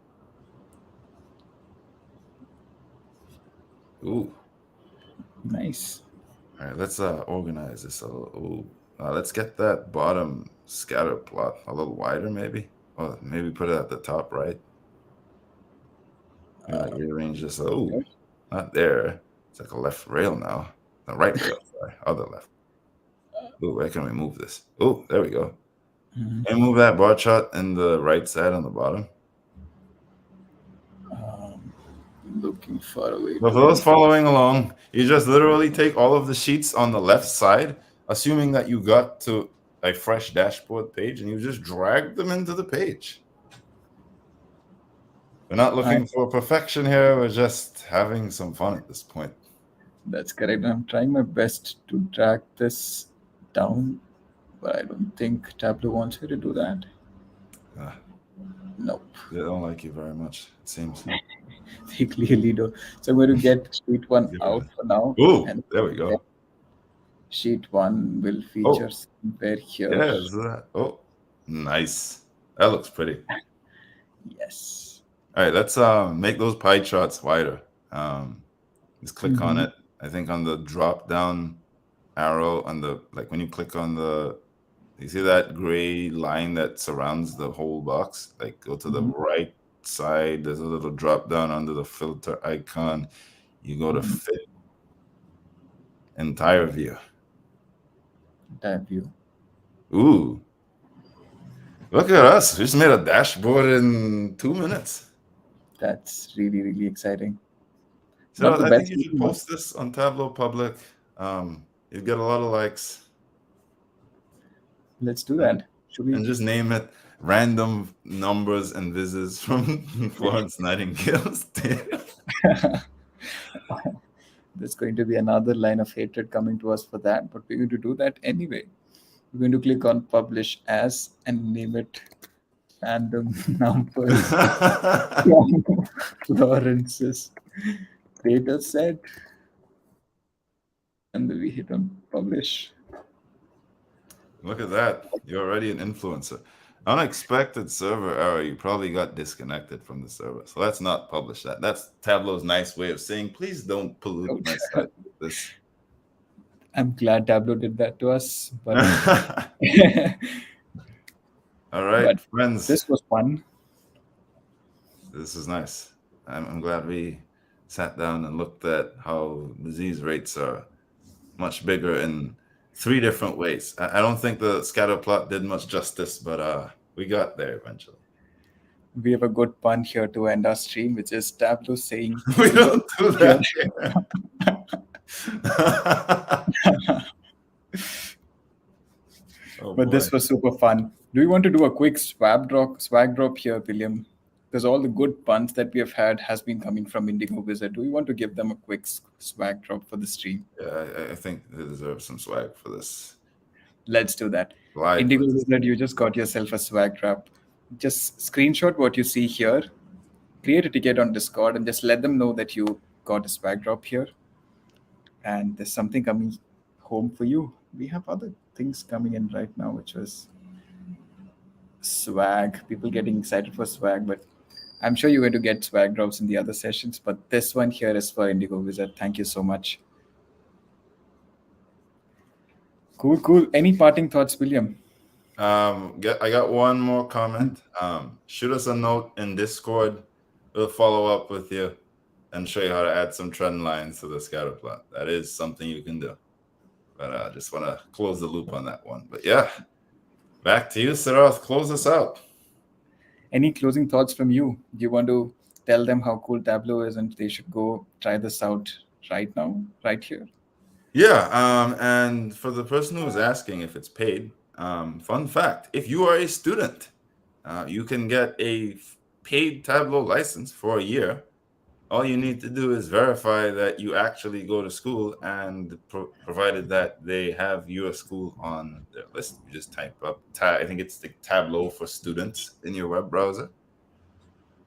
Ooh. Nice. All right, let's organize this a little. Ooh. Let's get that bottom scatter plot a little wider, maybe. Or maybe put it at the top right. Maybe like rearrange this. Oh, Yes. not there. It's like a left rail now. The right rail, sorry. Other left. Oh, where can we move this? Oh, there we go. Mhm. Can you move that bar chart in the right side on the bottom? Um, Looking for a way So to for those move. following along, you just literally take all of the sheets on the left side, assuming that you got to a fresh dashboard page, and you just drag them into the page. We're not I, looking for perfection here. We're just having some fun at this point. that's correct. I'm trying my best to drag this down, but I don't think Tableau wants me to do that. Uh, Nope. they don't like you very much, it seems. They clearly do. So I'm going to get sheet one Give out it for now, Oh, and there we then go. sheet one will feature Oh, somewhere here. yeah, is that? Oh, nice. That looks pretty. Yes. All right, let's make those pie charts wider. Um, just click on Mm-hmm. it. I think on the drop down arrow on the like when you click on the you see that gray line that surrounds the whole box? Like go to the Mm-hmm. right side. There's a little drop down under the filter icon. You go to Mm-hmm. fit entire view. Tab view. Ooh, look at us. We just made a dashboard in 2 minutes. That's really, really exciting. Not So the I think best you should looking one. post this on Tableau Public. You'd get a lot of likes. Let's do And that. Should we? and just name it random numbers and visits from Florence Nightingale's data. There's going to be another line of hatred coming to us for that, but we're going to do that anyway. We're going to click on publish as and name it random numbers from Florence's data set, and then we hit on publish. Look at that. You're already an influencer. Unexpected server error. You probably got disconnected from the server. So let's not publish that. That's Tableau's nice way of saying, please don't pollute my site with this. I'm glad Tableau did that to us, but All right, but friends. this was fun. This is nice. I'm glad we sat down and looked at how disease rates are much bigger in three different ways. I don't think the scatter plot did much justice, but we got there eventually. We have a good pun here to end our stream, which is Tableau saying, We "Well, don't do here." that here. Oh But boy. this was super fun. Do you want to do a quick swag drop here, William? Because all the good puns that we have had has been coming from Indigo Wizard. Do you want to give them a quick swag drop for the stream? Yeah, I think they deserve some swag for this. Let's do that. Glide Indigo participation. Wizard, you just got yourself a swag drop. Just screenshot what you see here, create a ticket on Discord, and just let them know that you got a swag drop here. And there's something coming home for you. We have other things coming in right now, which was swag. People getting excited for swag, but I'm sure you're going to get swag drops in the other sessions. But this one here is for Indigo Wizard. Thank you so much. Cool, cool. Any parting thoughts, William? I got one more comment. Shoot us a note in Discord. We'll follow up with you and show you how to add some trend lines to the scatter plot. That is something you can do. But I just want to close the loop on that one. But yeah, back to you, Sarath. Close us out. Any closing thoughts from you? Do you want to tell them how cool Tableau is and they should go try this out right now, right here? Yeah, and for the person who's asking if it's paid, fun fact: if you are a student, you can get a paid Tableau license for a year. All you need to do is verify that you actually go to school, and provided that they have your school on their list, you just type up. I think it's the Tableau for students in your web browser,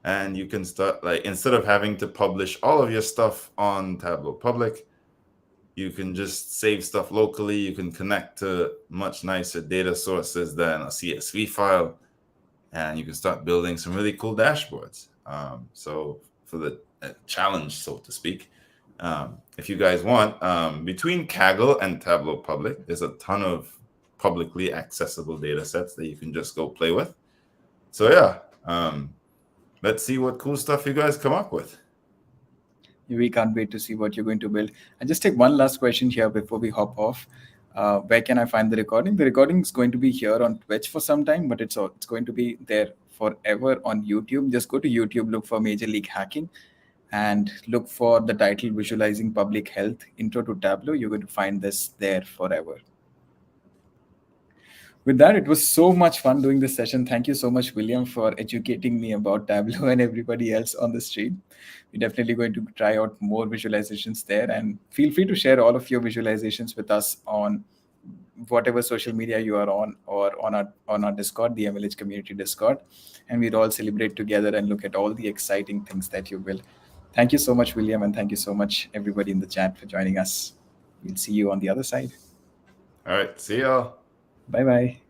and you can start like instead of having to publish all of your stuff on Tableau Public, you can just save stuff locally. You can connect to much nicer data sources than a CSV file, and you can start building some really cool dashboards. So for the challenge, so to speak, if you guys want, between Kaggle and Tableau Public, there's a ton of publicly accessible data sets that you can just go play with. So yeah, let's see what cool stuff you guys come up with. We can't wait to see what you're going to build. And just take one last question here before we hop off. Where can I find the recording? The recording is going to be here on Twitch for some time, but it's going to be there forever on YouTube. Just go to YouTube, look for Major League Hacking, and look for the title Visualizing Public Health Intro to Tableau. You're going to find this there forever. With that, it was so much fun doing this session. Thank you so much, William, for educating me about Tableau and everybody else on the stream. We're definitely going to try out more visualizations there, and feel free to share all of your visualizations with us on whatever social media you are on, or on our Discord, the MLH community Discord, and we'd all celebrate together and look at all the exciting things that you will. Thank you so much, William, and thank you so much, everybody in the chat, for joining us. We'll see you on the other side. All right, see y'all. Bye bye.